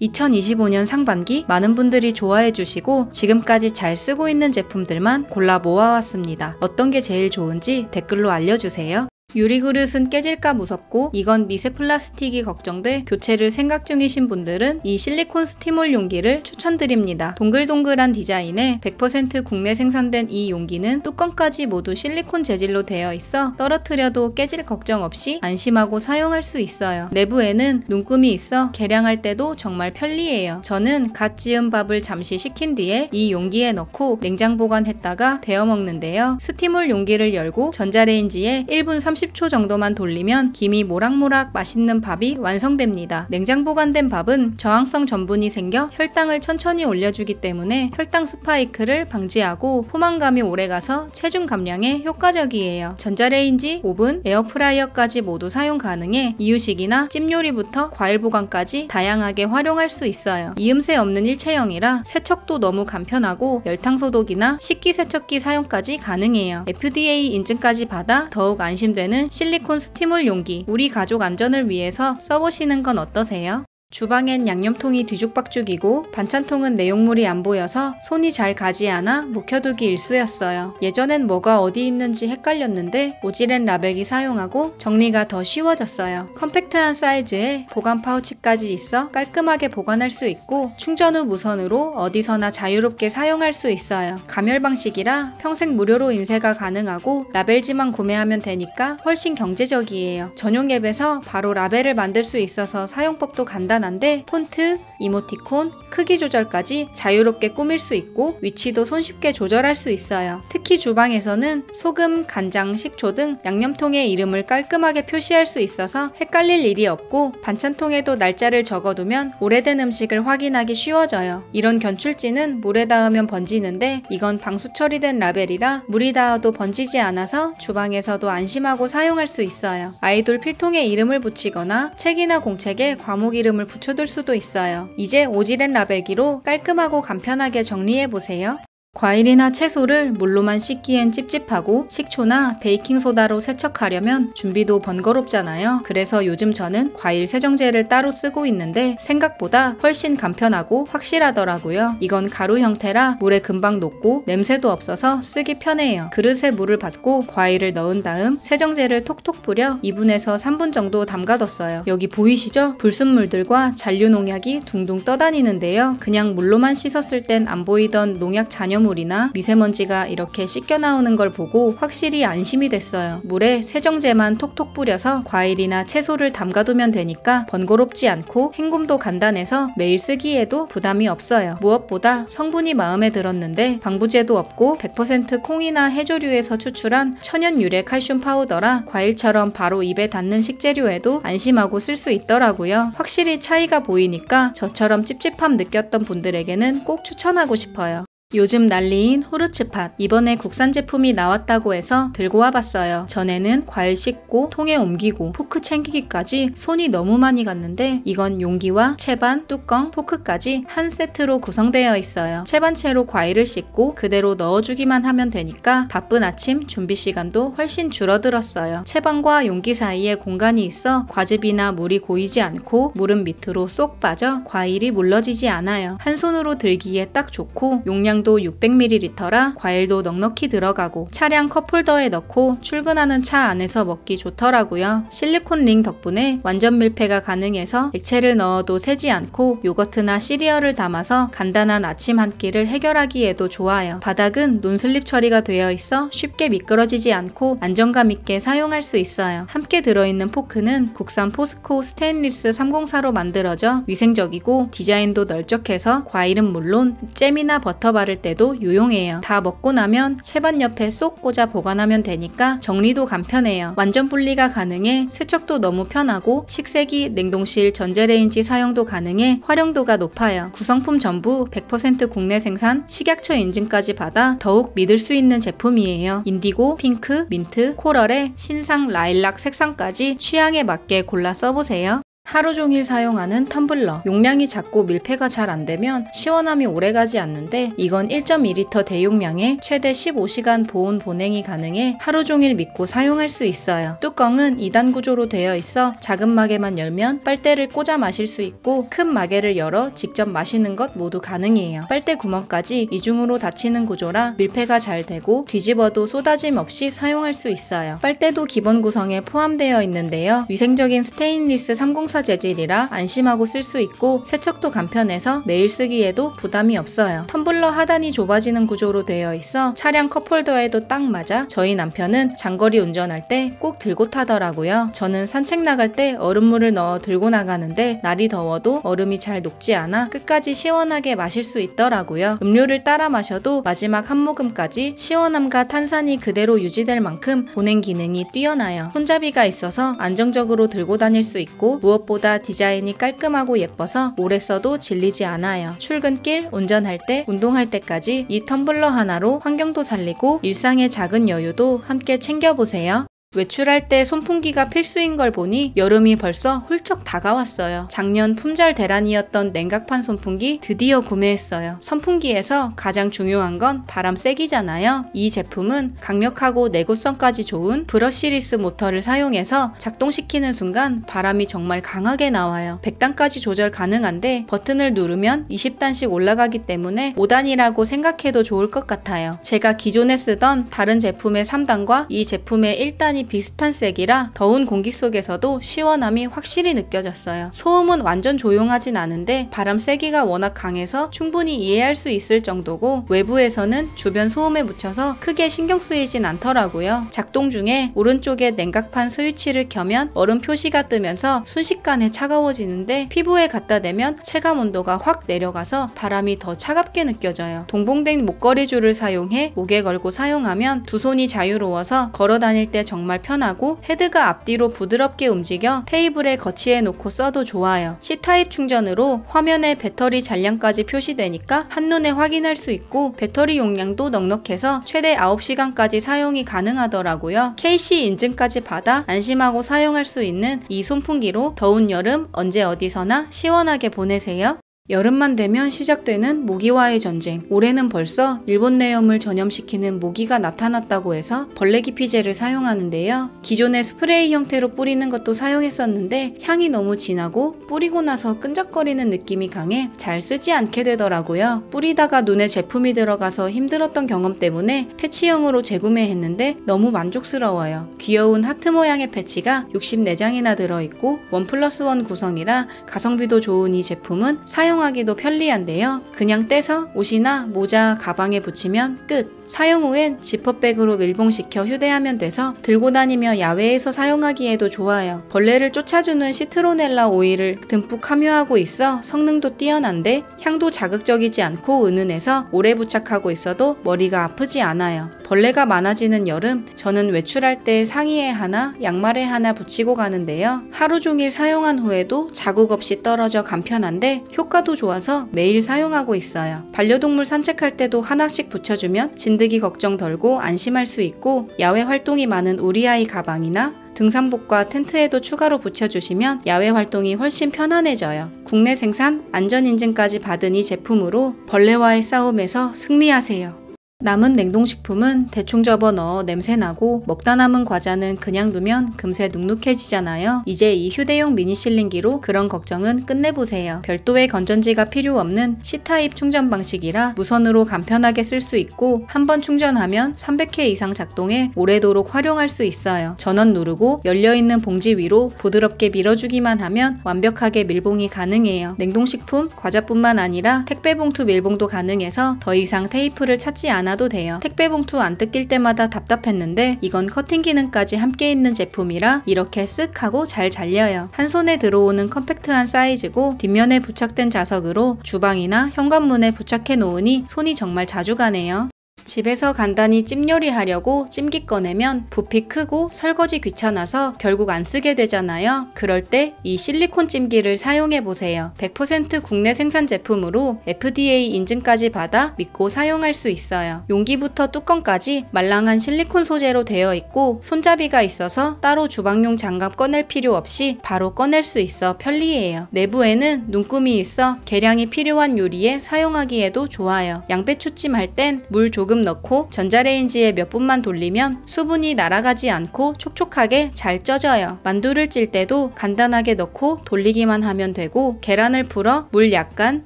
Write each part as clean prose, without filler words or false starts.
2025년 상반기 많은 분들이 좋아해 주시고 지금까지 잘 쓰고 있는 제품들만 골라 모아왔습니다. 어떤 게 제일 좋은지 댓글로 알려주세요. 유리그릇은 깨질까 무섭고 이건 미세 플라스틱이 걱정돼 교체를 생각 중이신 분들은 이 실리콘 스티몰 용기를 추천드립니다. 동글동글한 디자인에 100% 국내 생산된 이 용기는 뚜껑까지 모두 실리콘 재질로 되어 있어 떨어뜨려도 깨질 걱정 없이 안심하고 사용할 수 있어요. 내부에는 눈금이 있어 계량할 때도 정말 편리해요. 저는 갓 지은 밥을 잠시 식힌 뒤에 이 용기에 넣고 냉장 보관했다가 데워 먹는데요. 스티몰 용기를 열고 전자레인지에 1분 30초 정도만 돌리면 김이 모락모락 맛있는 밥이 완성됩니다. 냉장 보관된 밥은 저항성 전분이 생겨 혈당을 천천히 올려주기 때문에 혈당 스파이크를 방지하고 포만감이 오래가서 체중 감량에 효과적이에요. 전자레인지, 오븐, 에어프라이어까지 모두 사용 가능해 이유식이나 찜요리부터 과일 보관까지 다양하게 활용할 수 있어요. 이음새 없는 일체형이라 세척도 너무 간편하고 열탕 소독이나 식기세척기 사용까지 가능해요. FDA 인증까지 받아 더욱 안심되는 실리콘 스티몰 용기, 우리 가족 안전을 위해서 써보시는 건 어떠세요? 주방엔 양념통이 뒤죽박죽이고 반찬통은 내용물이 안 보여서 손이 잘 가지 않아 묵혀두기 일쑤였어요. 예전엔 뭐가 어디 있는지 헷갈렸는데 오지랜 라벨기 사용하고 정리가 더 쉬워졌어요. 컴팩트한 사이즈에 보관 파우치까지 있어 깔끔하게 보관할 수 있고 충전 후 무선으로 어디서나 자유롭게 사용할 수 있어요. 감열 방식이라 평생 무료로 인쇄가 가능하고 라벨지만 구매하면 되니까 훨씬 경제적이에요. 전용 앱에서 바로 라벨을 만들 수 있어서 사용법도 간단한데 폰트, 이모티콘, 크기 조절까지 자유롭게 꾸밀 수 있고 위치도 손쉽게 조절할 수 있어요. 특히 주방에서는 소금, 간장, 식초 등 양념통의 이름을 깔끔하게 표시할 수 있어서 헷갈릴 일이 없고 반찬통에도 날짜를 적어두면 오래된 음식을 확인하기 쉬워져요. 이런 견출지는 물에 닿으면 번지는데 이건 방수 처리된 라벨이라 물이 닿아도 번지지 않아서 주방에서도 안심하고 사용할 수 있어요. 아이돌 필통에 이름을 붙이거나 책이나 공책에 과목 이름을 붙여둘 수도 있어요. 이제 오지랜 라벨기로 깔끔하고 간편하게 정리해보세요. 과일이나 채소를 물로만 씻기엔 찝찝하고 식초나 베이킹소다로 세척하려면 준비도 번거롭잖아요. 그래서 요즘 저는 과일 세정제를 따로 쓰고 있는데 생각보다 훨씬 간편하고 확실하더라고요. 이건 가루 형태라 물에 금방 녹고 냄새도 없어서 쓰기 편해요. 그릇에 물을 받고 과일을 넣은 다음 세정제를 톡톡 뿌려 2분에서 3분 정도 담가뒀어요. 여기 보이시죠? 불순물들과 잔류 농약이 둥둥 떠다니는데요. 그냥 물로만 씻었을 땐 안 보이던 농약 잔여 물이나 미세먼지가 이렇게 씻겨 나오는 걸 보고 확실히 안심이 됐어요. 물에 세정제만 톡톡 뿌려서 과일이나 채소를 담가두면 되니까 번거롭지 않고 헹굼도 간단해서 매일 쓰기에도 부담이 없어요. 무엇보다 성분이 마음에 들었는데 방부제도 없고 100% 콩이나 해조류에서 추출한 천연 유래 칼슘 파우더라 과일처럼 바로 입에 닿는 식재료에도 안심하고 쓸 수 있더라고요. 확실히 차이가 보이니까 저처럼 찝찝함 느꼈던 분들에게는 꼭 추천하고 싶어요. 요즘 난리인 후르츠팟, 이번에 국산 제품이 나왔다고 해서 들고 와봤어요. 전에는 과일 씻고 통에 옮기고 포크 챙기기까지 손이 너무 많이 갔는데 이건 용기와 채반, 뚜껑, 포크까지 한 세트로 구성되어 있어요. 채반채로 과일을 씻고 그대로 넣어주기만 하면 되니까 바쁜 아침 준비 시간도 훨씬 줄어들었어요. 채반과 용기 사이에 공간이 있어 과즙이나 물이 고이지 않고 물은 밑으로 쏙 빠져 과일이 물러지지 않아요. 한 손으로 들기에 딱 좋고 용량도 600ml라 과일도 넉넉히 들어가고 차량 컵홀더에 넣고 출근하는 차 안에서 먹기 좋더라고요. 실리콘 링 덕분에 완전 밀폐가 가능해서 액체를 넣어도 새지 않고 요거트나 시리얼을 담아서 간단한 아침 한 끼를 해결하기에도 좋아요. 바닥은 논슬립 처리가 되어 있어 쉽게 미끄러지지 않고 안정감 있게 사용할 수 있어요. 함께 들어있는 포크는 국산 포스코 스테인리스 304로 만들어져 위생적이고 디자인도 널쩍해서 과일은 물론 잼이나 버터 바를 때도 유용해요. 다 먹고 나면 채반 옆에 쏙 꽂아 보관하면 되니까 정리도 간편해요. 완전 분리가 가능해 세척도 너무 편하고 식세기, 냉동실, 전자레인지 사용도 가능해 활용도가 높아요. 구성품 전부 100% 국내 생산, 식약처 인증까지 받아 더욱 믿을 수 있는 제품이에요. 인디고, 핑크, 민트, 코럴에 신상 라일락 색상까지 취향에 맞게 골라 써보세요. 하루 종일 사용하는 텀블러. 용량이 작고 밀폐가 잘 안되면 시원함이 오래가지 않는데 이건 1.2L 대용량에 최대 15시간 보온 보냉이 가능해 하루 종일 믿고 사용할 수 있어요. 뚜껑은 2단 구조로 되어 있어 작은 마개만 열면 빨대를 꽂아 마실 수 있고 큰 마개를 열어 직접 마시는 것 모두 가능해요. 빨대 구멍까지 이중으로 닫히는 구조라 밀폐가 잘 되고 뒤집어도 쏟아짐 없이 사용할 수 있어요. 빨대도 기본 구성에 포함되어 있는데요. 위생적인 스테인리스 304 재질이라 안심하고 쓸 수 있고 세척도 간편해서 매일 쓰기에도 부담이 없어요. 텀블러 하단이 좁아지는 구조로 되어 있어 차량 컵홀더에도 딱 맞아 저희 남편은 장거리 운전할 때 꼭 들고 타더라고요. 저는 산책 나갈 때 얼음물을 넣어 들고 나가는데 날이 더워도 얼음이 잘 녹지 않아 끝까지 시원하게 마실 수 있더라고요. 음료를 따라 마셔도 마지막 한 모금까지 시원함과 탄산이 그대로 유지될 만큼 보냉 기능이 뛰어나요. 손잡이가 있어서 안정적으로 들고 다닐 수 있고 무엇보다 디자인이 깔끔하고 예뻐서 오래 써도 질리지 않아요. 출근길, 운전할 때, 운동할 때까지 이 텀블러 하나로 환경도 살리고 일상의 작은 여유도 함께 챙겨보세요. 외출할 때 손풍기가 필수인 걸 보니 여름이 벌써 훌쩍 다가왔어요. 작년 품절 대란이었던 냉각판 손풍기 드디어 구매했어요. 선풍기에서 가장 중요한 건 바람 세기잖아요. 이 제품은 강력하고 내구성까지 좋은 브러시리스 모터를 사용해서 작동시키는 순간 바람이 정말 강하게 나와요. 100단까지 조절 가능한데 버튼을 누르면 20단씩 올라가기 때문에 5단이라고 생각해도 좋을 것 같아요. 제가 기존에 쓰던 다른 제품의 3단과 이 제품의 1단이 비슷한 색이라 더운 공기 속에서도 시원함이 확실히 느껴졌어요. 소음은 완전 조용하진 않은데 바람 세기가 워낙 강해서 충분히 이해할 수 있을 정도고 외부에서는 주변 소음에 묻혀서 크게 신경 쓰이진 않더라고요. 작동 중에 오른쪽에 냉각판 스위치를 켜면 얼음 표시가 뜨면서 순식간에 차가워지는데 피부에 갖다 대면 체감 온도가 확 내려가서 바람이 더 차갑게 느껴져요. 동봉된 목걸이 줄을 사용해 목에 걸고 사용하면 두 손이 자유로워서 걸어 다닐 때 정말 편하고 헤드가 앞뒤로 부드럽게 움직여 테이블에 거치해 놓고 써도 좋아요. C타입 충전으로 화면에 배터리 잔량까지 표시되니까 한눈에 확인할 수 있고 배터리 용량도 넉넉해서 최대 9시간까지 사용이 가능하더라고요. KC 인증까지 받아 안심하고 사용할 수 있는 이 손풍기로 더운 여름 언제 어디서나 시원하게 보내세요. 여름만 되면 시작되는 모기와의 전쟁. 올해는 벌써 일본 내염을 전염시키는 모기가 나타났다고 해서 벌레 기피제를 사용하는데요. 기존에 스프레이 형태로 뿌리는 것도 사용했었는데 향이 너무 진하고 뿌리고 나서 끈적거리는 느낌이 강해 잘 쓰지 않게 되더라고요. 뿌리다가 눈에 제품이 들어가서 힘들었던 경험 때문에 패치형으로 재구매했는데 너무 만족스러워요. 귀여운 하트 모양의 패치가 64장이나 들어있고 1+1 구성이라 가성비도 좋은 이 제품은 사용하기도 편리한데요. 그냥 떼서 옷이나 모자, 가방에 붙이면 끝! 사용 후엔 지퍼백으로 밀봉시켜 휴대하면 돼서 들고 다니며 야외에서 사용하기에도 좋아요. 벌레를 쫓아주는 시트로넬라 오일을 듬뿍 함유하고 있어 성능도 뛰어난데 향도 자극적이지 않고 은은해서 오래 부착하고 있어도 머리가 아프지 않아요. 벌레가 많아지는 여름, 저는 외출할 때 상의에 하나, 양말에 하나 붙이고 가는데요. 하루 종일 사용한 후에도 자국 없이 떨어져 간편한데 효과도 좋아서 매일 사용하고 있어요. 반려동물 산책할 때도 하나씩 붙여주면 진드기 걱정 덜고 안심할 수 있고 야외 활동이 많은 우리 아이 가방이나 등산복과 텐트에도 추가로 붙여주시면 야외 활동이 훨씬 편안해져요. 국내 생산, 안전인증까지 받은 이 제품으로 벌레와의 싸움에서 승리하세요. 남은 냉동식품은 대충 접어 넣어 냄새나고 먹다 남은 과자는 그냥 두면 금세 눅눅해지잖아요. 이제 이 휴대용 미니 실링기로 그런 걱정은 끝내보세요. 별도의 건전지가 필요 없는 C타입 충전 방식이라 무선으로 간편하게 쓸 수 있고 한번 충전하면 300회 이상 작동해 오래도록 활용할 수 있어요. 전원 누르고 열려있는 봉지 위로 부드럽게 밀어주기만 하면 완벽하게 밀봉이 가능해요. 냉동식품, 과자뿐만 아니라 택배봉투 밀봉도 가능해서 더 이상 테이프를 찾지 않아도 돼요. 택배 봉투 안 뜯길 때마다 답답했는데 이건 커팅 기능까지 함께 있는 제품이라 이렇게 쓱 하고 잘 잘려요. 한 손에 들어오는 컴팩트한 사이즈고 뒷면에 부착된 자석으로 주방이나 현관문에 부착해 놓으니 손이 정말 자주 가네요. 집에서 간단히 찜 요리하려고 찜기 꺼내면 부피 크고 설거지 귀찮아서 결국 안 쓰게 되잖아요. 그럴 때 이 실리콘 찜기를 사용해보세요. 100% 국내 생산 제품으로 FDA 인증까지 받아 믿고 사용할 수 있어요. 용기부터 뚜껑까지 말랑한 실리콘 소재로 되어 있고 손잡이가 있어서 따로 주방용 장갑 꺼낼 필요 없이 바로 꺼낼 수 있어 편리해요. 내부에는 눈금이 있어 계량이 필요한 요리에 사용하기에도 좋아요. 양배추찜 할 땐 물 조금 넣고 전자레인지에 몇 분만 돌리면 수분이 날아가지 않고 촉촉하게 잘 쪄져요. 만두를 찔 때도 간단하게 넣고 돌리기만 하면 되고 계란을 풀어 물 약간,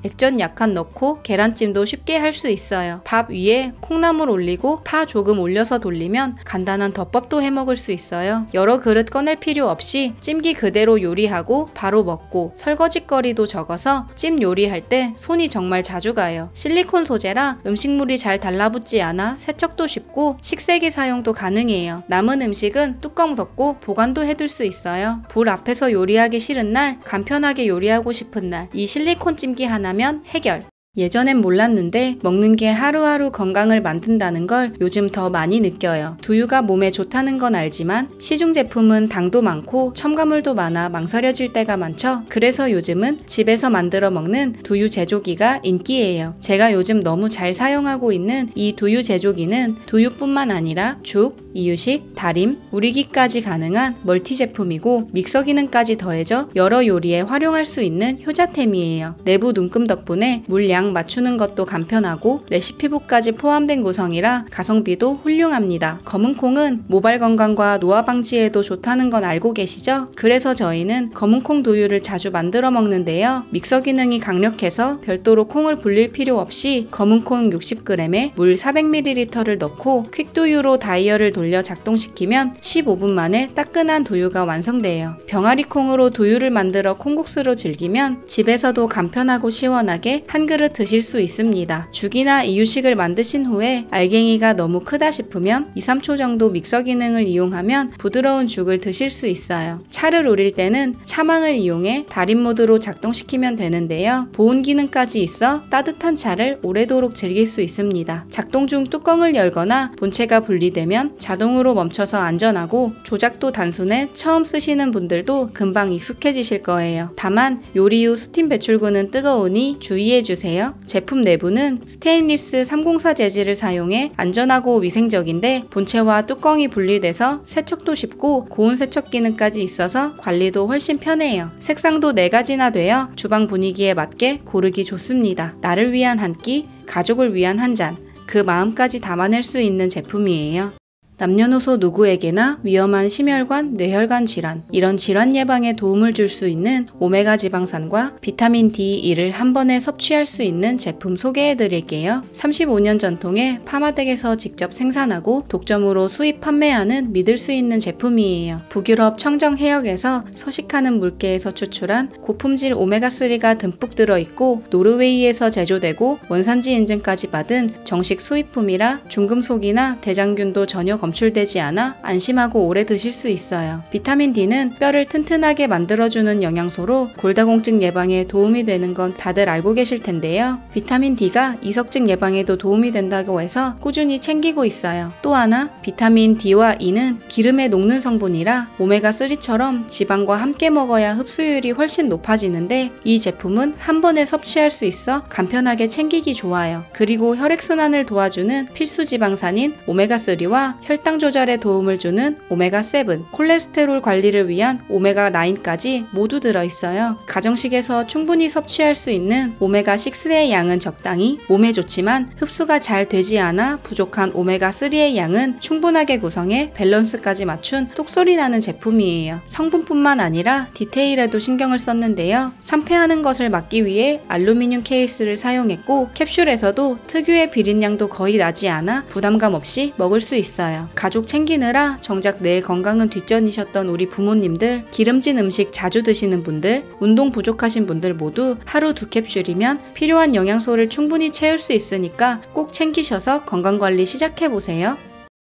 액젓 약간 넣고 계란찜도 쉽게 할 수 있어요. 밥 위에 콩나물 올리고 파 조금 올려서 돌리면 간단한 덮밥도 해먹을 수 있어요. 여러 그릇 꺼낼 필요 없이 찜기 그대로 요리하고 바로 먹고 설거지거리도 적어서 찜 요리할 때 손이 정말 자주 가요. 실리콘 소재라 음식물이 잘 달라붙지 않아 세척도 쉽고 식세기 사용도 가능해요. 남은 음식은 뚜껑 덮고 보관도 해둘 수 있어요. 불 앞에서 요리하기 싫은 날, 간편하게 요리하고 싶은 날, 이 실리콘 찜기 하나면 해결. 예전엔 몰랐는데 먹는 게 하루하루 건강을 만든다는 걸 요즘 더 많이 느껴요. 두유가 몸에 좋다는 건 알지만 시중 제품은 당도 많고 첨가물도 많아 망설여질 때가 많죠. 그래서 요즘은 집에서 만들어 먹는 두유 제조기가 인기예요. 제가 요즘 너무 잘 사용하고 있는 이 두유 제조기는 두유뿐만 아니라 죽, 이유식, 다림, 우리기까지 가능한 멀티 제품이고 믹서 기능까지 더해져 여러 요리에 활용할 수 있는 효자템이에요. 내부 눈금 덕분에 물량 맞추는 것도 간편하고 레시피북까지 포함된 구성이라 가성비도 훌륭합니다. 검은콩은 모발 건강과 노화 방지에도 좋다는 건 알고 계시죠? 그래서 저희는 검은콩 두유를 자주 만들어 먹는데요. 믹서 기능이 강력해서 별도로 콩을 불릴 필요 없이 검은콩 60g에 물 400ml를 넣고 퀵두유로 다이얼을 돌려 작동시키면 15분 만에 따끈한 두유가 완성돼요. 병아리 콩으로 두유를 만들어 콩국수로 즐기면 집에서도 간편하고 시원하게 한 그릇 드실 수 있습니다. 죽이나 이유식을 만드신 후에 알갱이가 너무 크다 싶으면 2-3초 정도 믹서 기능을 이용하면 부드러운 죽을 드실 수 있어요. 차를 우릴 때는 차망을 이용해 달인 모드로 작동시키면 되는데요. 보온 기능까지 있어 따뜻한 차를 오래도록 즐길 수 있습니다. 작동 중 뚜껑을 열거나 본체가 분리되면 자동으로 멈춰서 안전하고 조작도 단순해 처음 쓰시는 분들도 금방 익숙해지실 거예요. 다만 요리 후 스팀 배출구는 뜨거우니 주의해주세요. 제품 내부는 스테인리스 304 재질을 사용해 안전하고 위생적인데 본체와 뚜껑이 분리돼서 세척도 쉽고 고온 세척 기능까지 있어서 관리도 훨씬 편해요. 색상도 4가지나 되어 주방 분위기에 맞게 고르기 좋습니다. 나를 위한 한 끼, 가족을 위한 한 잔, 그 마음까지 담아낼 수 있는 제품이에요. 남녀노소 누구에게나 위험한 심혈관, 뇌혈관 질환, 이런 질환 예방에 도움을 줄 수 있는 오메가 지방산과 비타민 D1을 한 번에 섭취할 수 있는 제품 소개해 드릴게요. 35년 전통의 파마덱에서 직접 생산하고 독점으로 수입 판매하는 믿을 수 있는 제품이에요. 북유럽 청정 해역에서 서식하는 물개에서 추출한 고품질 오메가3가 듬뿍 들어있고 노르웨이에서 제조되고 원산지 인증까지 받은 정식 수입품이라 중금속이나 대장균도 전혀 검출되지 않아 안심하고 오래 드실 수 있어요. 비타민 D는 뼈를 튼튼하게 만들어주는 영양소로 골다공증 예방에 도움이 되는 건 다들 알고 계실 텐데요. 비타민 D가 이석증 예방에도 도움이 된다고 해서 꾸준히 챙기고 있어요. 또 하나 비타민 D와 E는 기름에 녹는 성분이라 오메가3처럼 지방과 함께 먹어야 흡수율이 훨씬 높아지는데 이 제품은 한 번에 섭취할 수 있어 간편하게 챙기기 좋아요. 그리고 혈액순환을 도와주는 필수 지방산인 오메가3와 혈당 조절에 도움을 주는 오메가7, 콜레스테롤 관리를 위한 오메가9까지 모두 들어있어요. 가정식에서 충분히 섭취할 수 있는 오메가6의 양은 적당히 몸에 좋지만 흡수가 잘 되지 않아 부족한 오메가3의 양은 충분하게 구성해 밸런스까지 맞춘 똑소리 나는 제품이에요. 성분뿐만 아니라 디테일에도 신경을 썼는데요. 산패하는 것을 막기 위해 알루미늄 케이스를 사용했고 캡슐에서도 특유의 비린량도 거의 나지 않아 부담감 없이 먹을 수 있어요. 가족 챙기느라 정작 내 건강은 뒷전이셨던 우리 부모님들, 기름진 음식 자주 드시는 분들, 운동 부족하신 분들 모두 하루 2캡슐이면 필요한 영양소를 충분히 채울 수 있으니까 꼭 챙기셔서 건강관리 시작해보세요.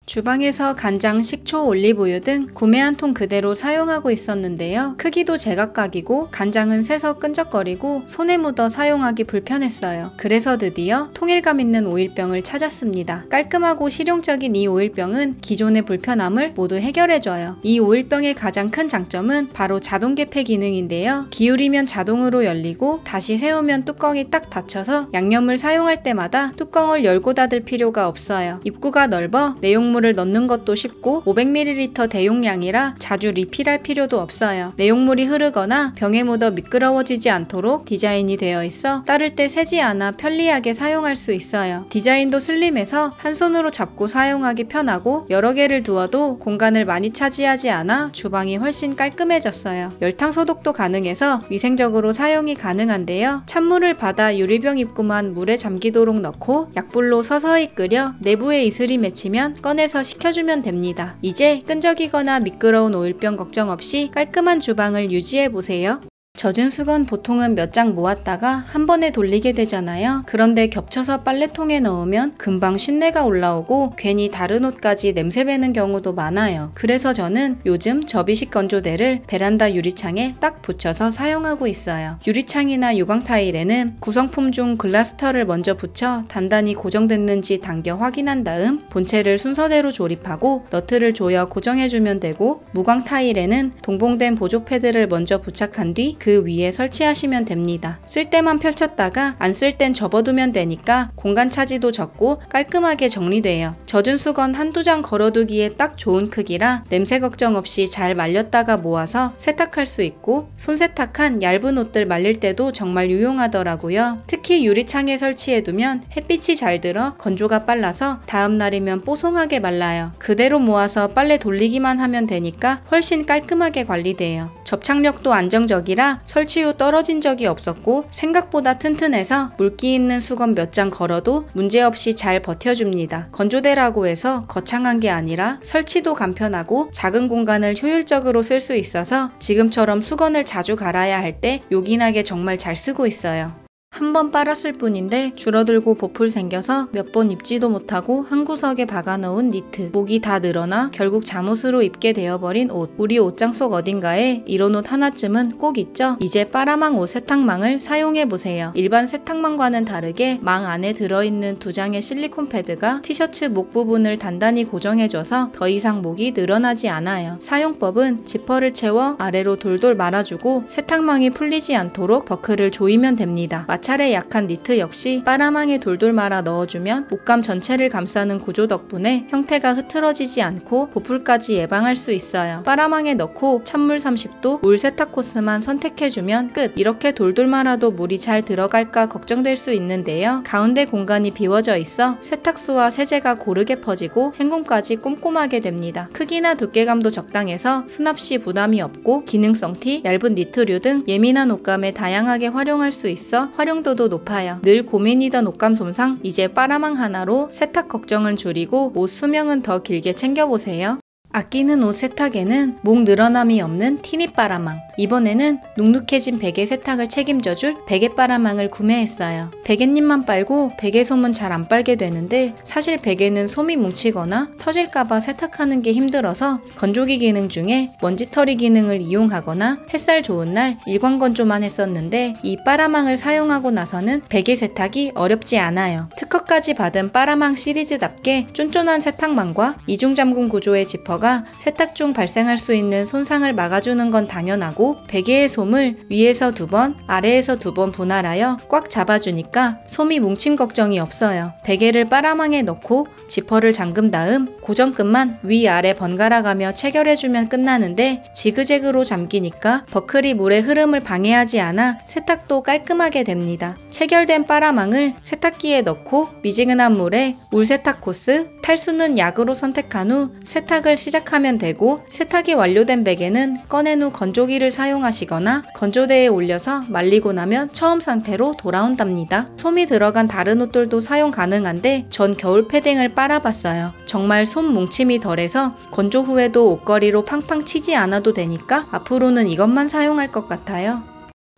주방에서 간장, 식초, 올리브유 등 구매한 통 그대로 사용하고 있었는데요. 크기도 제각각이고 간장은 새서 끈적거리고 손에 묻어 사용하기 불편했어요. 그래서 드디어 통일감 있는 오일병을 찾았습니다. 깔끔하고 실용적인 이 오일병은 기존의 불편함을 모두 해결해줘요. 이 오일병의 가장 큰 장점은 바로 자동 개폐 기능인데요. 기울이면 자동으로 열리고 다시 세우면 뚜껑이 딱 닫혀서 양념을 사용할 때마다 뚜껑을 열고 닫을 필요가 없어요. 입구가 넓어 내용물을 넣는 것도 쉽고 500ml 대용량이라 자주 리필할 필요도 없어요. 내용물이 흐르거나 병에 묻어 미끄러워지지 않도록 디자인이 되어 있어 따를 때 새지 않아 편리하게 사용할 수 있어요. 디자인도 슬림해서 한 손으로 잡고 사용하기 편하고 여러 개를 두어도 공간을 많이 차지하지 않아 주방이 훨씬 깔끔해졌어요. 열탕 소독도 가능해서 위생적으로 사용이 가능한데요. 찬물을 받아 유리병 입구만 물에 잠기도록 넣고 약불로 서서히 끓여 내부에 이슬이 맺히면 꺼내서 식혀주면 됩니다. 이제 끈적이거나 미끄러운 오일병 걱정 없이 깔끔한 주방을 유지해보세요. 젖은 수건 보통은 몇 장 모았다가 한 번에 돌리게 되잖아요. 그런데 겹쳐서 빨래통에 넣으면 금방 쉰내가 올라오고 괜히 다른 옷까지 냄새 배는 경우도 많아요. 그래서 저는 요즘 접이식 건조대를 베란다 유리창에 딱 붙여서 사용하고 있어요. 유리창이나 유광 타일에는 구성품 중 글라스터를 먼저 붙여 단단히 고정됐는지 당겨 확인한 다음 본체를 순서대로 조립하고 너트를 조여 고정해주면 되고, 무광 타일에는 동봉된 보조 패드를 먼저 부착한 뒤 그 위에 설치하시면 됩니다. 쓸 때만 펼쳤다가 안 쓸 땐 접어두면 되니까 공간 차지도 적고 깔끔하게 정리돼요. 젖은 수건 한두 장 걸어두기에 딱 좋은 크기라 냄새 걱정 없이 잘 말렸다가 모아서 세탁할 수 있고, 손세탁한 얇은 옷들 말릴 때도 정말 유용하더라고요. 특히 유리창에 설치해두면 햇빛이 잘 들어 건조가 빨라서 다음날이면 뽀송하게 말라요. 그대로 모아서 빨래 돌리기만 하면 되니까 훨씬 깔끔하게 관리돼요. 접착력도 안정적이라 설치 후 떨어진 적이 없었고 생각보다 튼튼해서 물기 있는 수건 몇 장 걸어도 문제없이 잘 버텨줍니다. 건조대라고 해서 거창한 게 아니라 설치도 간편하고 작은 공간을 효율적으로 쓸 수 있어서 지금처럼 수건을 자주 갈아야 할 때 요긴하게 정말 잘 쓰고 있어요. 한 번 빨았을 뿐인데 줄어들고 보풀 생겨서 몇 번 입지도 못하고 한 구석에 박아놓은 니트, 목이 다 늘어나 결국 잠옷으로 입게 되어버린 옷. 우리 옷장 속 어딘가에 이런 옷 하나쯤은 꼭 있죠? 이제 빨아망 옷 세탁망을 사용해보세요. 일반 세탁망과는 다르게 망 안에 들어있는 두 장의 실리콘 패드가 티셔츠 목 부분을 단단히 고정해줘서 더 이상 목이 늘어나지 않아요. 사용법은 지퍼를 채워 아래로 돌돌 말아주고 세탁망이 풀리지 않도록 버클을 조이면 됩니다. 마찰에 약한 니트 역시 빨아망에 돌돌 말아 넣어주면 옷감 전체를 감싸는 구조 덕분에 형태가 흐트러지지 않고 보풀까지 예방할 수 있어요. 빨아망에 넣고 찬물 30도, 물 세탁 코스만 선택해주면 끝! 이렇게 돌돌 말아도 물이 잘 들어갈까 걱정될 수 있는데요. 가운데 공간이 비워져 있어 세탁수와 세제가 고르게 퍼지고 헹굼까지 꼼꼼하게 됩니다. 크기나 두께감도 적당해서 수납 시 부담이 없고 기능성 티, 얇은 니트류 등 예민한 옷감에 다양하게 활용할 수 있어 활용도도 높아요. 늘 고민이던 옷감 손상, 이제 빨아망 하나로 세탁 걱정은 줄이고 옷 수명은 더 길게 챙겨보세요. 아끼는 옷 세탁에는 목 늘어남이 없는 티닙 빨아망. 이번에는 눅눅해진 베개 세탁을 책임져줄 베개 빨아망을 구매했어요. 베갯잎만 빨고 베개솜은 잘 안 빨게 되는데 사실 베개는 솜이 뭉치거나 터질까봐 세탁하는 게 힘들어서 건조기 기능 중에 먼지털이 기능을 이용하거나 햇살 좋은 날 일광 건조만 했었는데 이 빨아망을 사용하고 나서는 베개 세탁이 어렵지 않아요. 특허까지 받은 빨아망 시리즈답게 쫀쫀한 세탁망과 이중 잠금 구조의 지퍼가 세탁 중 발생할 수 있는 손상을 막아주는 건 당연하고, 베개의 솜을 위에서 2번, 아래에서 2번 분할하여 꽉 잡아주니까 솜이 뭉친 걱정이 없어요. 베개를 빨아망에 넣고 지퍼를 잠근 다음 고정끈만 위아래 번갈아가며 체결해주면 끝나는데 지그재그로 잠기니까 버클이 물의 흐름을 방해하지 않아 세탁도 깔끔하게 됩니다. 체결된 빨아망을 세탁기에 넣고 미지근한 물에 물 세탁 코스, 탈수는 약으로 선택한 후 세탁을 시작하면 되고, 세탁이 완료된 베개는 꺼낸 후 건조기를 사용하시거나 건조대에 올려서 말리고 나면 처음 상태로 돌아온답니다. 솜이 들어간 다른 옷들도 사용 가능한데 전 겨울 패딩을 빨아봤어요. 정말 솜 뭉침이 덜해서 건조 후에도 옷걸이로 팡팡 치지 않아도 되니까 앞으로는 이것만 사용할 것 같아요.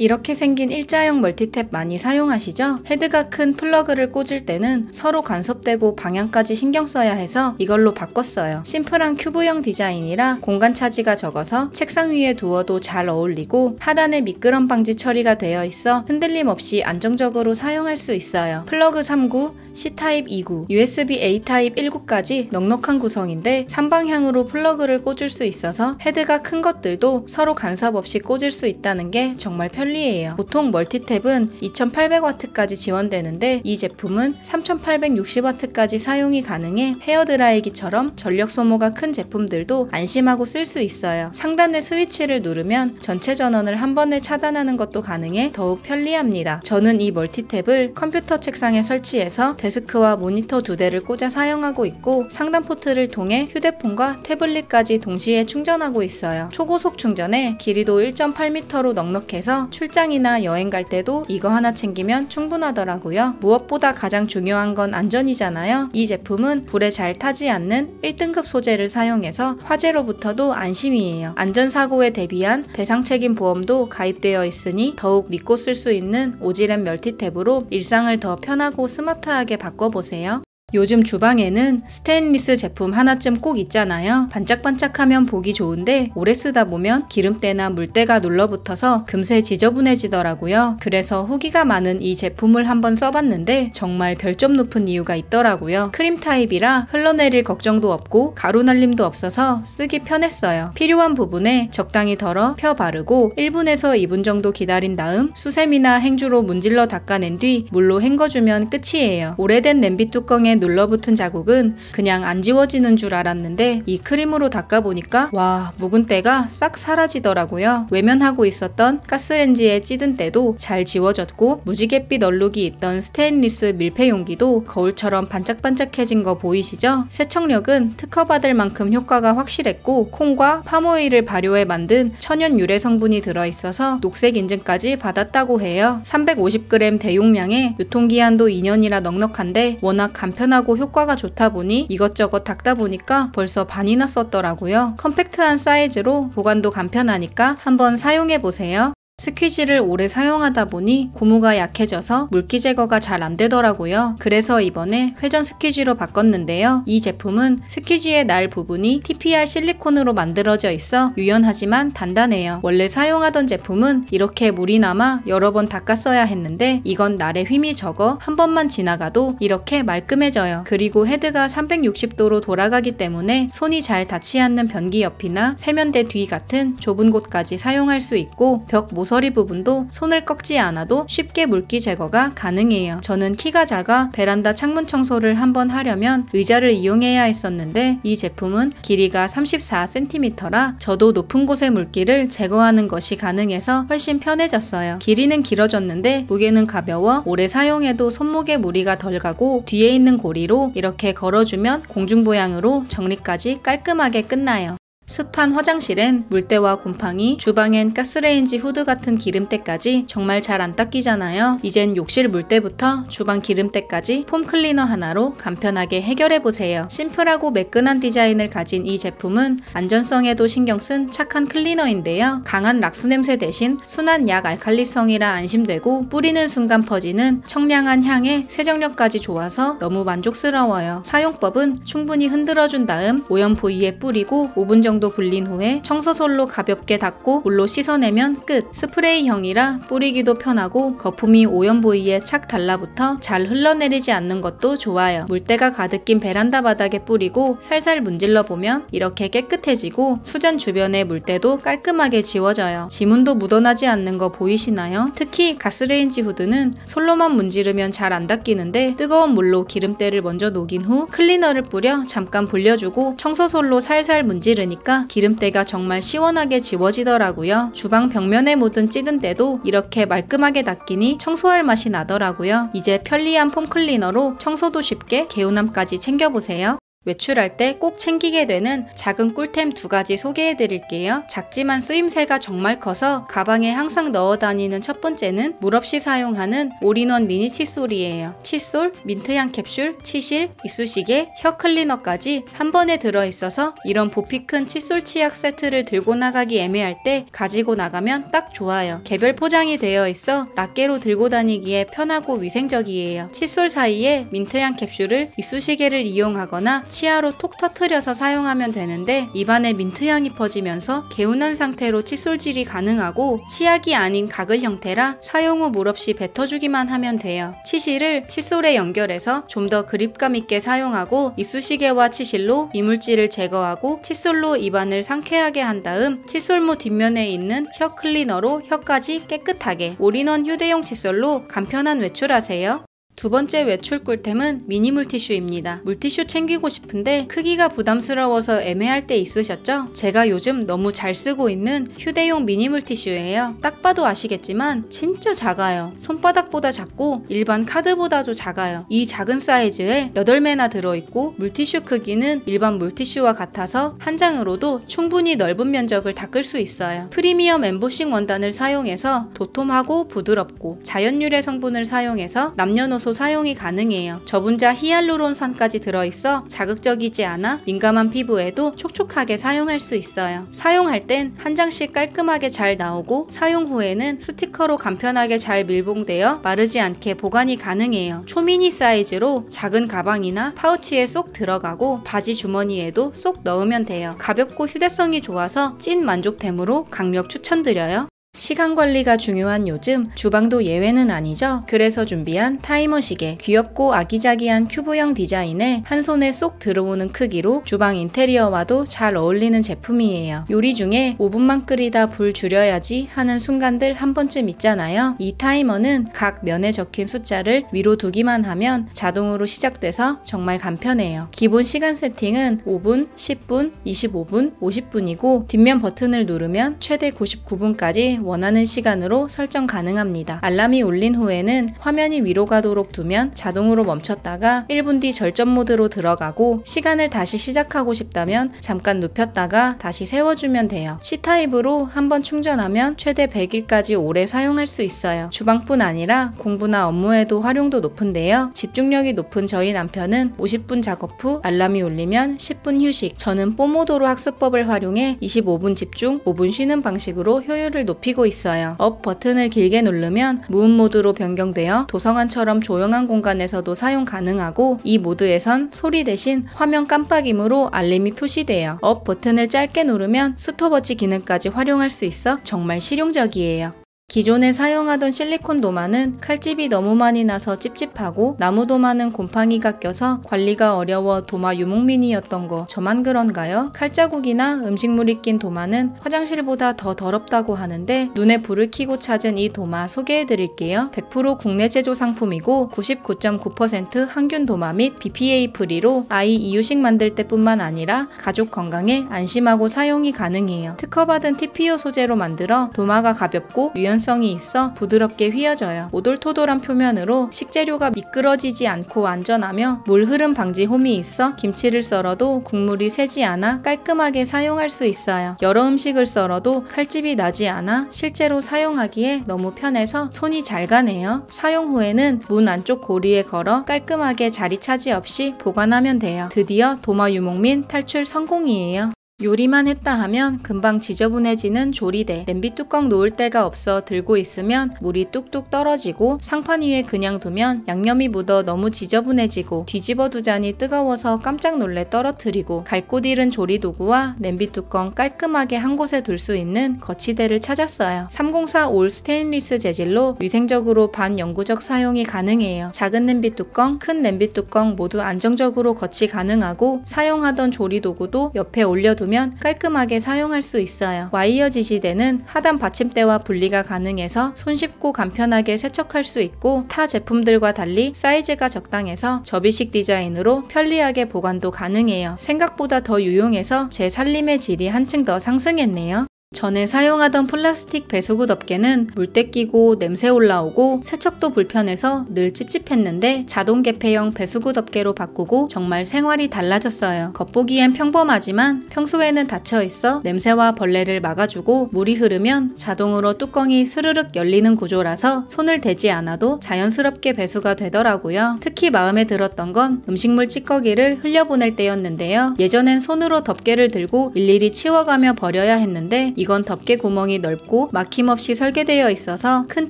이렇게 생긴 일자형 멀티탭 많이 사용하시죠? 헤드가 큰 플러그를 꽂을 때는 서로 간섭되고 방향까지 신경 써야 해서 이걸로 바꿨어요. 심플한 큐브형 디자인이라 공간 차지가 적어서 책상 위에 두어도 잘 어울리고 하단에 미끄럼 방지 처리가 되어 있어 흔들림 없이 안정적으로 사용할 수 있어요. 플러그 3구, C타입 2구, USB A타입 1구까지 넉넉한 구성인데 3방향으로 플러그를 꽂을 수 있어서 헤드가 큰 것들도 서로 간섭 없이 꽂을 수 있다는 게 정말 편리해요. 보통 멀티탭은 2800W까지 지원되는데 이 제품은 3860W까지 사용이 가능해 헤어드라이기처럼 전력 소모가 큰 제품들도 안심하고 쓸 수 있어요. 상단의 스위치를 누르면 전체 전원을 한 번에 차단하는 것도 가능해 더욱 편리합니다. 저는 이 멀티탭을 컴퓨터 책상에 설치해서 데스크와 모니터 2대를 꽂아 사용하고 있고 상단 포트를 통해 휴대폰과 태블릿까지 동시에 충전하고 있어요. 초고속 충전에 길이도 1.8m로 넉넉해서 출장이나 여행 갈 때도 이거 하나 챙기면 충분하더라고요. 무엇보다 가장 중요한 건 안전이잖아요. 이 제품은 불에 잘 타지 않는 1등급 소재를 사용해서 화재로부터도 안심이에요. 안전사고에 대비한 배상책임 보험도 가입되어 있으니 더욱 믿고 쓸 수 있는 오지렬 멀티탭으로 일상을 더 편하고 스마트하게 바꿔보세요. 요즘 주방에는 스테인리스 제품 하나쯤 꼭 있잖아요. 반짝반짝하면 보기 좋은데 오래 쓰다 보면 기름때나 물때가 눌러붙어서 금세 지저분해지더라고요. 그래서 후기가 많은 이 제품을 한번 써봤는데 정말 별점 높은 이유가 있더라고요. 크림 타입이라 흘러내릴 걱정도 없고 가루 날림도 없어서 쓰기 편했어요. 필요한 부분에 적당히 덜어 펴 바르고 1분에서 2분 정도 기다린 다음 수세미나 행주로 문질러 닦아낸 뒤 물로 헹궈주면 끝이에요. 오래된 냄비 뚜껑에 눌러붙은 자국은 그냥 안 지워지는 줄 알았는데 이 크림으로 닦아보니까 와, 묵은 때가 싹 사라지더라고요. 외면하고 있었던 가스레인지에 찌든 때도 잘 지워졌고 무지갯빛 얼룩이 있던 스테인리스 밀폐 용기도 거울처럼 반짝반짝해진 거 보이시죠? 세척력은 특허받을 만큼 효과가 확실했고 콩과 팜오일을 발효해 만든 천연 유래 성분이 들어있어서 녹색 인증까지 받았다고 해요. 350g 대용량에 유통기한도 2년이라 넉넉한데 워낙 간편하고 효과가 좋다 보니 이것저것 닦다 보니까 벌써 반이나 썼더라고요. 컴팩트한 사이즈로 보관도 간편하니까 한번 사용해보세요. 스퀴지를 오래 사용하다 보니 고무가 약해져서 물기 제거가 잘 안 되더라고요. 그래서 이번에 회전 스퀴지로 바꿨는데요. 이 제품은 스퀴지의 날 부분이 TPR 실리콘으로 만들어져 있어 유연하지만 단단해요. 원래 사용하던 제품은 이렇게 물이 남아 여러 번 닦았어야 했는데 이건 날에 힘이 적어 한 번만 지나가도 이렇게 말끔해져요. 그리고 헤드가 360도로 돌아가기 때문에 손이 잘 닿지 않는 변기 옆이나 세면대 뒤 같은 좁은 곳까지 사용할 수 있고 벽 모서리 부분도 손을 꺾지 않아도 쉽게 물기 제거가 가능해요. 저는 키가 작아 베란다 창문 청소를 한번 하려면 의자를 이용해야 했었는데 이 제품은 길이가 34cm라 저도 높은 곳의 물기를 제거하는 것이 가능해서 훨씬 편해졌어요. 길이는 길어졌는데 무게는 가벼워 오래 사용해도 손목에 무리가 덜 가고 뒤에 있는 고리로 이렇게 걸어주면 공중부양으로 정리까지 깔끔하게 끝나요. 습한 화장실엔 물때와 곰팡이, 주방엔 가스레인지 후드 같은 기름때까지 정말 잘 안 닦이잖아요. 이젠 욕실 물때부터 주방 기름때까지 폼 클리너 하나로 간편하게 해결해보세요. 심플하고 매끈한 디자인을 가진 이 제품은 안전성에도 신경쓴 착한 클리너인데요. 강한 락스 냄새 대신 순한 약 알칼리성이라 안심되고 뿌리는 순간 퍼지는 청량한 향에 세정력까지 좋아서 너무 만족스러워요. 사용법은 충분히 흔들어준 다음 오염 부위에 뿌리고 5분 정도 불린 후에 청소솔로 가볍게 닦고 물로 씻어내면 끝. 스프레이형이라 뿌리기도 편하고 거품이 오염 부위에 착 달라붙어 잘 흘러내리지 않는 것도 좋아요. 물때가 가득 낀 베란다 바닥에 뿌리고 살살 문질러 보면 이렇게 깨끗해지고 수전 주변의 물때도 깔끔하게 지워져요. 지문도 묻어나지 않는 거 보이시나요? 특히 가스레인지 후드는 솔로만 문지르면 잘 안 닦이는데 뜨거운 물로 기름때를 먼저 녹인 후 클리너를 뿌려 잠깐 불려주고 청소솔로 살살 문지르니까 기름때가 정말 시원하게 지워지더라고요. 주방 벽면에 묻은 찌든 때도 이렇게 말끔하게 닦이니 청소할 맛이 나더라고요. 이제 편리한 폼 클리너로 청소도 쉽게 개운함까지 챙겨보세요. 외출할 때 꼭 챙기게 되는 작은 꿀템 2가지 소개해 드릴게요. 작지만 쓰임새가 정말 커서 가방에 항상 넣어 다니는 첫 번째는 물 없이 사용하는 올인원 미니 칫솔이에요. 칫솔, 민트향 캡슐, 치실, 이쑤시개, 혀 클리너까지 한 번에 들어있어서 이런 부피 큰 칫솔 치약 세트를 들고 나가기 애매할 때 가지고 나가면 딱 좋아요. 개별 포장이 되어 있어 낱개로 들고 다니기에 편하고 위생적이에요. 칫솔 사이에 민트향 캡슐을 이쑤시개를 이용하거나 치아로 톡 터트려서 사용하면 되는데 입안에 민트향이 퍼지면서 개운한 상태로 칫솔질이 가능하고 치약이 아닌 가글 형태라 사용 후 물 없이 뱉어주기만 하면 돼요. 치실을 칫솔에 연결해서 좀 더 그립감 있게 사용하고 이쑤시개와 치실로 이물질을 제거하고 칫솔로 입안을 상쾌하게 한 다음 칫솔모 뒷면에 있는 혀 클리너로 혀까지 깨끗하게 올인원 휴대용 칫솔로 간편한 외출하세요. 두 번째 외출 꿀템은 미니 물티슈입니다. 물티슈 챙기고 싶은데 크기가 부담스러워서 애매할 때 있으셨죠? 제가 요즘 너무 잘 쓰고 있는 휴대용 미니 물티슈예요. 딱 봐도 아시겠지만 진짜 작아요. 손바닥보다 작고 일반 카드보다도 작아요. 이 작은 사이즈에 8매나 들어있고 물티슈 크기는 일반 물티슈와 같아서 한 장으로도 충분히 넓은 면적을 닦을 수 있어요. 프리미엄 엠보싱 원단을 사용해서 도톰하고 부드럽고 자연 유래 성분을 사용해서 남녀노소 사용이 가능해요. 저분자 히알루론산까지 들어있어 자극적이지 않아 민감한 피부에도 촉촉하게 사용할 수 있어요. 사용할 땐 한 장씩 깔끔하게 잘 나오고 사용 후에는 스티커로 간편하게 잘 밀봉되어 마르지 않게 보관이 가능해요. 초미니 사이즈로 작은 가방이나 파우치에 쏙 들어가고 바지 주머니에도 쏙 넣으면 돼요. 가볍고 휴대성이 좋아서 찐 만족템으로 강력 추천드려요. 시간 관리가 중요한 요즘 주방도 예외는 아니죠. 그래서 준비한 타이머 시계. 귀엽고 아기자기한 큐브형 디자인에 한 손에 쏙 들어오는 크기로 주방 인테리어와도 잘 어울리는 제품이에요. 요리 중에 5분만 끓이다 불 줄여야지 하는 순간들 한 번쯤 있잖아요. 이 타이머는 각 면에 적힌 숫자를 위로 두기만 하면 자동으로 시작돼서 정말 간편해요. 기본 시간 세팅은 5분, 10분, 25분, 50분이고 뒷면 버튼을 누르면 최대 99분까지 원하는 시간으로 설정 가능합니다. 알람이 울린 후에는 화면이 위로 가도록 두면 자동으로 멈췄다가 1분 뒤 절전 모드로 들어가고 시간을 다시 시작하고 싶다면 잠깐 눕혔다가 다시 세워주면 돼요. C타입으로 한번 충전하면 최대 100일까지 오래 사용할 수 있어요. 주방뿐 아니라 공부나 업무에도 활용도 높은데요. 집중력이 높은 저희 남편은 50분 작업 후 알람이 울리면 10분 휴식, 저는 뽀모도로 학습법을 활용해 25분 집중, 5분 쉬는 방식으로 효율을 높이고 있어요. 업 버튼을 길게 누르면 무음 모드로 변경되어 도서관처럼 조용한 공간에서도 사용 가능하고 이 모드에선 소리 대신 화면 깜빡임으로 알림이 표시돼요. 업 버튼을 짧게 누르면 스톱워치 기능까지 활용할 수 있어 정말 실용적이에요. 기존에 사용하던 실리콘 도마는 칼집이 너무 많이 나서 찝찝하고 나무 도마는 곰팡이가 껴서 관리가 어려워 도마 유목민이었던 거 저만 그런가요? 칼자국이나 음식물이 낀 도마는 화장실보다 더 더럽다고 하는데 눈에 불을 켜고 찾은 이 도마 소개해드릴게요. 100% 국내 제조 상품이고 99.9% 항균 도마 및 BPA 프리로 아이 이유식 만들 때뿐만 아니라 가족 건강에 안심하고 사용이 가능해요. 특허받은 TPO 소재로 만들어 도마가 가볍고 성이 있어 부드럽게 휘어져요. 오돌토돌한 표면으로 식재료가 미끄러지지 않고 안전하며 물 흐름 방지 홈이 있어 김치를 썰어도 국물이 새지 않아 깔끔하게 사용할 수 있어요. 여러 음식을 썰어도 칼집이 나지 않아 실제로 사용하기에 너무 편해서 손이 잘 가네요. 사용 후에는 문 안쪽 고리에 걸어 깔끔하게 자리 차지 없이 보관하면 돼요. 드디어 도마 유목민 탈출 성공이에요. 요리만 했다 하면 금방 지저분해지는 조리대. 냄비 뚜껑 놓을 데가 없어 들고 있으면 물이 뚝뚝 떨어지고 상판 위에 그냥 두면 양념이 묻어 너무 지저분해지고 뒤집어 두자니 뜨거워서 깜짝 놀래 떨어뜨리고 갈 곳 잃은 조리도구와 냄비 뚜껑 깔끔하게 한 곳에 둘 수 있는 거치대를 찾았어요. 304 올 스테인리스 재질로 위생적으로 반영구적 사용이 가능해요. 작은 냄비 뚜껑, 큰 냄비 뚜껑 모두 안정적으로 거치 가능하고 사용하던 조리도구도 옆에 올려두면 깔끔하게 사용할 수 있어요. 와이어 지지대는 하단 받침대와 분리가 가능해서 손쉽고 간편하게 세척할 수 있고 타 제품들과 달리 사이즈가 적당해서 접이식 디자인으로 편리하게 보관도 가능해요. 생각보다 더 유용해서 제 살림의 질이 한층 더 상승했네요. 전에 사용하던 플라스틱 배수구 덮개는 물때 끼고 냄새 올라오고 세척도 불편해서 늘 찝찝했는데 자동 개폐형 배수구 덮개로 바꾸고 정말 생활이 달라졌어요. 겉보기엔 평범하지만 평소에는 닫혀있어 냄새와 벌레를 막아주고 물이 흐르면 자동으로 뚜껑이 스르륵 열리는 구조라서 손을 대지 않아도 자연스럽게 배수가 되더라고요. 특히 마음에 들었던 건 음식물 찌꺼기를 흘려보낼 때였는데요. 예전엔 손으로 덮개를 들고 일일이 치워가며 버려야 했는데 이건 덮개 구멍이 넓고 막힘없이 설계되어 있어서 큰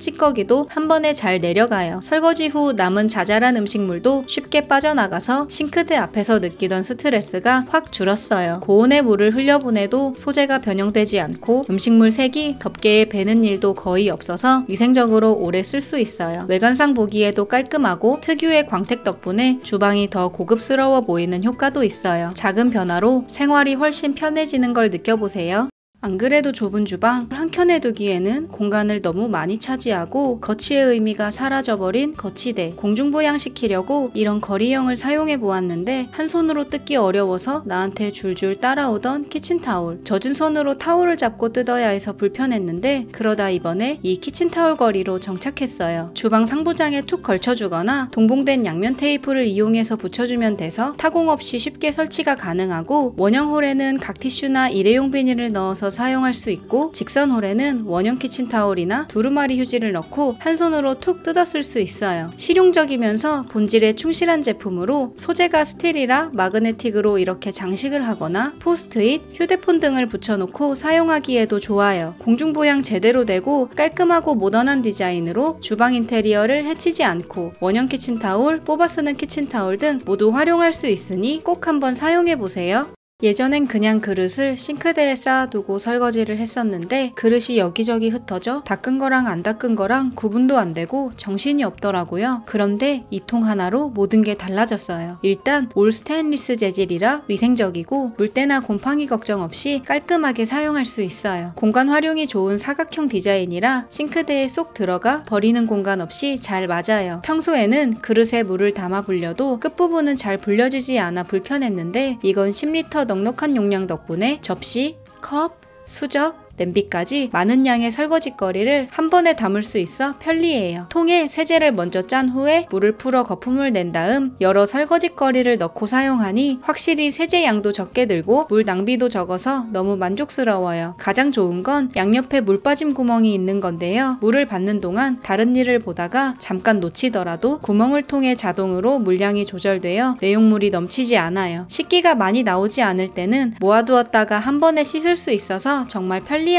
찌꺼기도 한 번에 잘 내려가요. 설거지 후 남은 자잘한 음식물도 쉽게 빠져나가서 싱크대 앞에서 느끼던 스트레스가 확 줄었어요. 고온의 물을 흘려보내도 소재가 변형되지 않고 음식물 색이 덮개에 배는 일도 거의 없어서 위생적으로 오래 쓸 수 있어요. 외관상 보기에도 깔끔하고 특유의 광택 덕분에 주방이 더 고급스러워 보이는 효과도 있어요. 작은 변화로 생활이 훨씬 편해지는 걸 느껴보세요. 안 그래도 좁은 주방 한켠에 두기에는 공간을 너무 많이 차지하고 거치의 의미가 사라져버린 거치대. 공중부양시키려고 이런 거리형을 사용해 보았는데 한 손으로 뜯기 어려워서 나한테 줄줄 따라오던 키친타올. 젖은 손으로 타올을 잡고 뜯어야 해서 불편했는데 그러다 이번에 이 키친타올 거리로 정착했어요. 주방 상부장에 툭 걸쳐주거나 동봉된 양면 테이프를 이용해서 붙여주면 돼서 타공 없이 쉽게 설치가 가능하고 원형 홀에는 각 티슈나 일회용 비닐을 넣어서 사용할 수 있고 직선 홀에는 원형 키친타올이나 두루마리 휴지를 넣고 한 손으로 툭 뜯어 쓸 수 있어요. 실용적이면서 본질에 충실한 제품으로 소재가 스틸이라 마그네틱으로 이렇게 장식을 하거나 포스트잇, 휴대폰 등을 붙여놓고 사용하기에도 좋아요. 공중부양 제대로 되고 깔끔하고 모던한 디자인으로 주방 인테리어를 해치지 않고 원형 키친타올, 뽑아 쓰는 키친타올 등 모두 활용할 수 있으니 꼭 한번 사용해보세요. 예전엔 그냥 그릇을 싱크대에 쌓아두고 설거지를 했었는데 그릇이 여기저기 흩어져 닦은 거랑 안 닦은 거랑 구분도 안 되고 정신이 없더라고요. 그런데 이 통 하나로 모든 게 달라졌어요. 일단 올 스테인리스 재질이라 위생적이고 물때나 곰팡이 걱정 없이 깔끔하게 사용할 수 있어요. 공간 활용이 좋은 사각형 디자인이라 싱크대에 쏙 들어가 버리는 공간 없이 잘 맞아요. 평소에는 그릇에 물을 담아 불려도 끝부분은 잘 불려지지 않아 불편했는데 이건 10리터 넉넉한 용량 덕분에 접시, 컵, 수저, 냄비까지 많은 양의 설거지거리를 한 번에 담을 수 있어 편리해요. 통에 세제를 먼저 짠 후에 물을 풀어 거품을 낸 다음 여러 설거지거리를 넣고 사용하니 확실히 세제 양도 적게 들고 물 낭비도 적어서 너무 만족스러워요. 가장 좋은 건 양옆에 물 빠짐 구멍이 있는 건데요. 물을 받는 동안 다른 일을 보다가 잠깐 놓치더라도 구멍을 통해 자동으로 물량이 조절되어 내용물이 넘치지 않아요. 식기가 많이 나오지 않을 때는 모아두었다가 한 번에 씻을 수 있어서 정말 편리하네요.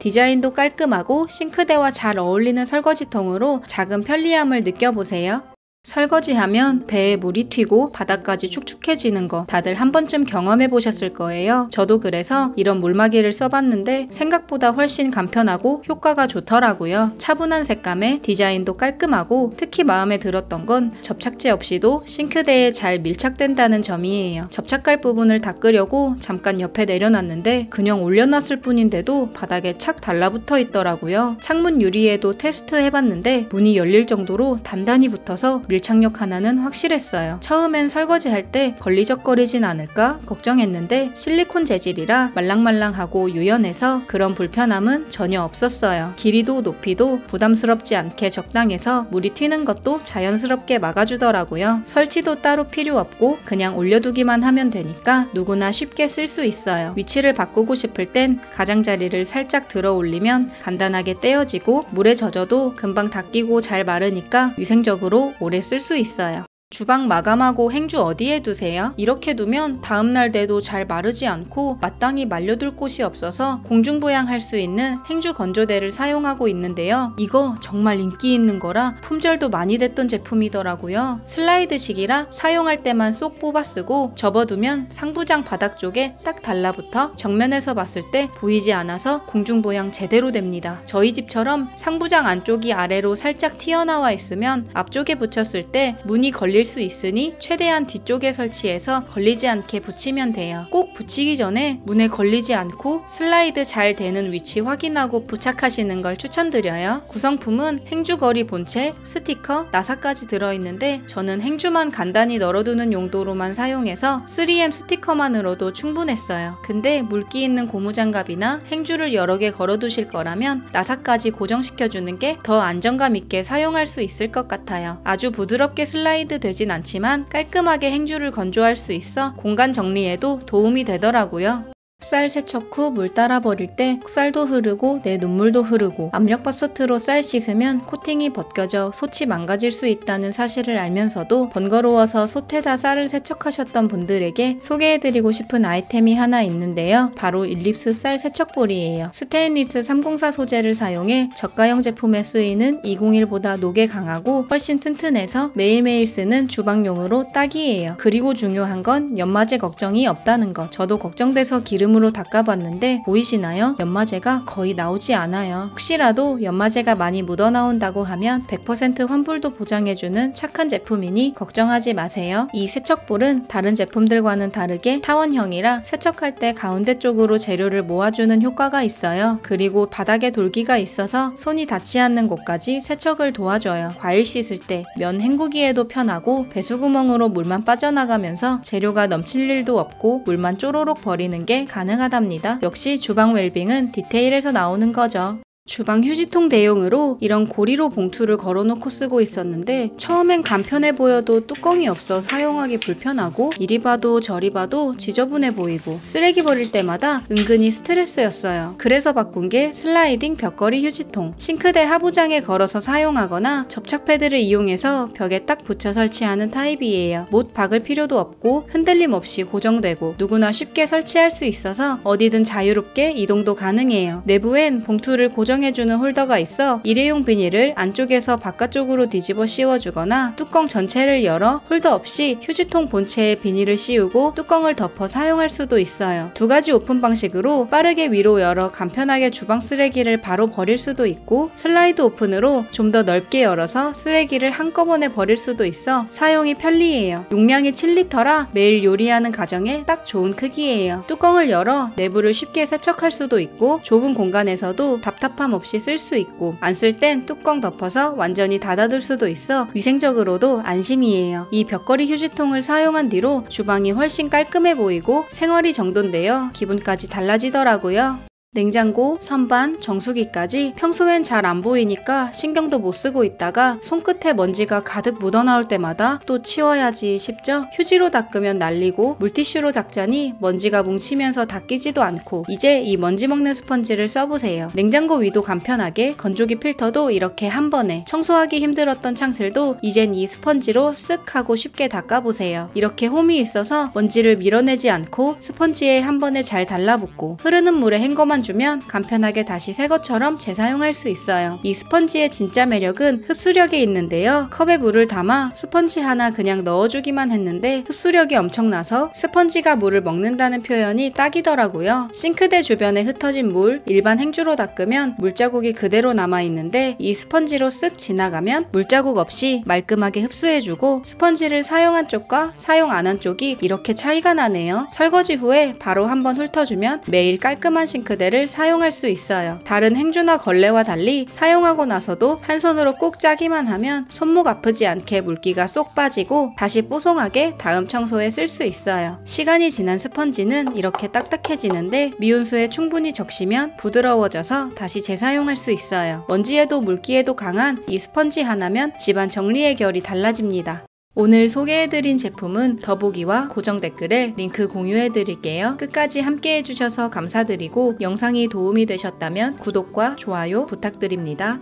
디자인도 깔끔하고 싱크대와 잘 어울리는 설거지통으로 작은 편리함을 느껴보세요. 설거지하면 배에 물이 튀고 바닥까지 축축해지는 거 다들 한 번쯤 경험해 보셨을 거예요. 저도 그래서 이런 물막이를 써봤는데 생각보다 훨씬 간편하고 효과가 좋더라고요. 차분한 색감에 디자인도 깔끔하고 특히 마음에 들었던 건 접착제 없이도 싱크대에 잘 밀착된다는 점이에요. 접착갈 부분을 닦으려고 잠깐 옆에 내려놨는데 그냥 올려놨을 뿐인데도 바닥에 착 달라붙어 있더라고요. 창문 유리에도 테스트 해봤는데 문이 열릴 정도로 단단히 붙어서 밀착력 하나는 확실했어요. 처음엔 설거지할 때 걸리적거리진 않을까 걱정했는데 실리콘 재질이라 말랑말랑하고 유연해서 그런 불편함은 전혀 없었어요. 길이도 높이도 부담스럽지 않게 적당해서 물이 튀는 것도 자연스럽게 막아주더라고요. 설치도 따로 필요 없고 그냥 올려두기만 하면 되니까 누구나 쉽게 쓸 수 있어요. 위치를 바꾸고 싶을 땐 가장자리를 살짝 들어 올리면 간단하게 떼어지고 물에 젖어도 금방 닦이고 잘 마르니까 위생적으로 오래 쓸 수 있어요. 주방 마감하고 행주 어디에 두세요? 이렇게 두면 다음날 돼도 잘 마르지 않고 마땅히 말려둘 곳이 없어서 공중부양할 수 있는 행주 건조대를 사용하고 있는데요. 이거 정말 인기 있는 거라 품절도 많이 됐던 제품이더라고요. 슬라이드식이라 사용할 때만 쏙 뽑아 쓰고 접어두면 상부장 바닥 쪽에 딱 달라붙어 정면에서 봤을 때 보이지 않아서 공중부양 제대로 됩니다. 저희 집처럼 상부장 안쪽이 아래로 살짝 튀어나와 있으면 앞쪽에 붙였을 때 문이 걸릴 걸릴 수 있으니 최대한 뒤쪽에 설치해서 걸리지 않게 붙이면 돼요. 꼭 붙이기 전에 문에 걸리지 않고 슬라이드 잘 되는 위치 확인하고 부착하시는 걸 추천드려요. 구성품은 행주거리 본체, 스티커, 나사까지 들어있는데 저는 행주만 간단히 널어두는 용도로만 사용해서 3M 스티커만으로도 충분했어요. 근데 물기 있는 고무장갑이나 행주를 여러 개 걸어두실 거라면 나사까지 고정시켜주는 게 더 안정감 있게 사용할 수 있을 것 같아요. 아주 부드럽게 슬라이드 되진 않지만 깔끔하게 행주를 건조할 수 있어 공간 정리에도 도움이 되더라고요. 쌀 세척 후 물 따라 버릴 때 쌀도 흐르고 내 눈물도 흐르고 압력밥솥으로 쌀 씻으면 코팅이 벗겨져 솥이 망가질 수 있다는 사실을 알면서도 번거로워서 솥에다 쌀을 세척하셨던 분들에게 소개해드리고 싶은 아이템이 하나 있는데요. 바로 일립스 쌀 세척볼이에요. 스테인리스 304 소재를 사용해 저가형 제품에 쓰이는 201보다 녹에 강하고 훨씬 튼튼해서 매일매일 쓰는 주방용으로 딱이에요. 그리고 중요한 건 연마제 걱정이 없다는 것. 저도 걱정돼서 기름으로 닦아봤는데 보이시나요? 연마제가 거의 나오지 않아요. 혹시라도 연마제가 많이 묻어나온다고 하면 100% 환불도 보장해주는 착한 제품이니 걱정하지 마세요. 이 세척볼은 다른 제품들과는 다르게 타원형이라 세척할 때 가운데 쪽으로 재료를 모아주는 효과가 있어요. 그리고 바닥에 돌기가 있어서 손이 닿지 않는 곳까지 세척을 도와줘요. 과일 씻을 때, 면 헹구기에도 편하고 배수구멍으로 물만 빠져나가면서 재료가 넘칠 일도 없고 물만 쪼로록 버리는 게 가능하답니다. 역시 주방 웰빙은 디테일에서 나오는 거죠. 주방 휴지통 대용으로 이런 고리로 봉투를 걸어놓고 쓰고 있었는데 처음엔 간편해 보여도 뚜껑이 없어 사용하기 불편하고 이리 봐도 저리 봐도 지저분해 보이고 쓰레기 버릴 때마다 은근히 스트레스였어요. 그래서 바꾼 게 슬라이딩 벽걸이 휴지통. 싱크대 하부장에 걸어서 사용하거나 접착 패드를 이용해서 벽에 딱 붙여 설치하는 타입이에요. 못 박을 필요도 없고 흔들림 없이 고정되고 누구나 쉽게 설치할 수 있어서 어디든 자유롭게 이동도 가능해요. 내부엔 봉투를 해주는 홀더가 있어 일회용 비닐을 안쪽에서 바깥쪽으로 뒤집어 씌워주거나 뚜껑 전체를 열어 홀더 없이 휴지통 본체에 비닐을 씌우고 뚜껑을 덮어 사용할 수도 있어요. 두 가지 오픈 방식으로 빠르게 위로 열어 간편하게 주방 쓰레기를 바로 버릴 수도 있고 슬라이드 오픈으로 좀 더 넓게 열어서 쓰레기를 한꺼번에 버릴 수도 있어 사용이 편리해요. 용량이 7리터라 매일 요리하는 가정에 딱 좋은 크기예요. 뚜껑을 열어 내부를 쉽게 세척할 수도 있고 좁은 공간에서도 답답함 없이 쓸 수 있고 안 쓸 땐 뚜껑 덮어서 완전히 닫아둘 수도 있어 위생적으로도 안심이에요. 이 벽걸이 휴지통을 사용한 뒤로 주방이 훨씬 깔끔해 보이고 생활이 정돈되어 기분까지 달라지더라고요. 냉장고, 선반, 정수기까지 평소엔 잘 안 보이니까 신경도 못 쓰고 있다가 손끝에 먼지가 가득 묻어나올 때마다 또 치워야지 싶죠? 휴지로 닦으면 날리고 물티슈로 닦자니 먼지가 뭉치면서 닦이지도 않고 이제 이 먼지 먹는 스펀지를 써보세요. 냉장고 위도 간편하게 건조기 필터도 이렇게 한 번에 청소하기 힘들었던 창틀도 이젠 이 스펀지로 쓱 하고 쉽게 닦아보세요. 이렇게 홈이 있어서 먼지를 밀어내지 않고 스펀지에 한 번에 잘 달라붙고 흐르는 물에 헹궈만 주면 간편하게 다시 새 것처럼 재사용할 수 있어요. 이 스펀지의 진짜 매력은 흡수력에 있는데요. 컵에 물을 담아 스펀지 하나 그냥 넣어주기만 했는데 흡수력이 엄청나서 스펀지가 물을 먹는다는 표현이 딱이더라고요. 싱크대 주변에 흩어진 물, 일반 행주로 닦으면 물자국이 그대로 남아있는데 이 스펀지로 쓱 지나가면 물자국 없이 말끔하게 흡수해주고 스펀지를 사용한 쪽과 사용 안 한 쪽이 이렇게 차이가 나네요. 설거지 후에 바로 한번 훑어주면 매일 깔끔한 싱크대를 사용할 수 있어요. 다른 행주나 걸레와 달리 사용하고 나서도 한 손으로 꾹 짜기만 하면 손목 아프지 않게 물기가 쏙 빠지고 다시 뽀송하게 다음 청소에 쓸 수 있어요. 시간이 지난 스펀지는 이렇게 딱딱해지는데 미온수에 충분히 적시면 부드러워져서 다시 재사용할 수 있어요. 먼지에도 물기에도 강한 이 스펀지 하나면 집안 정리의 결이 달라집니다. 오늘 소개해드린 제품은 더보기와 고정 댓글에 링크 공유해드릴게요. 끝까지 함께 해주셔서 감사드리고 영상이 도움이 되셨다면 구독과 좋아요 부탁드립니다.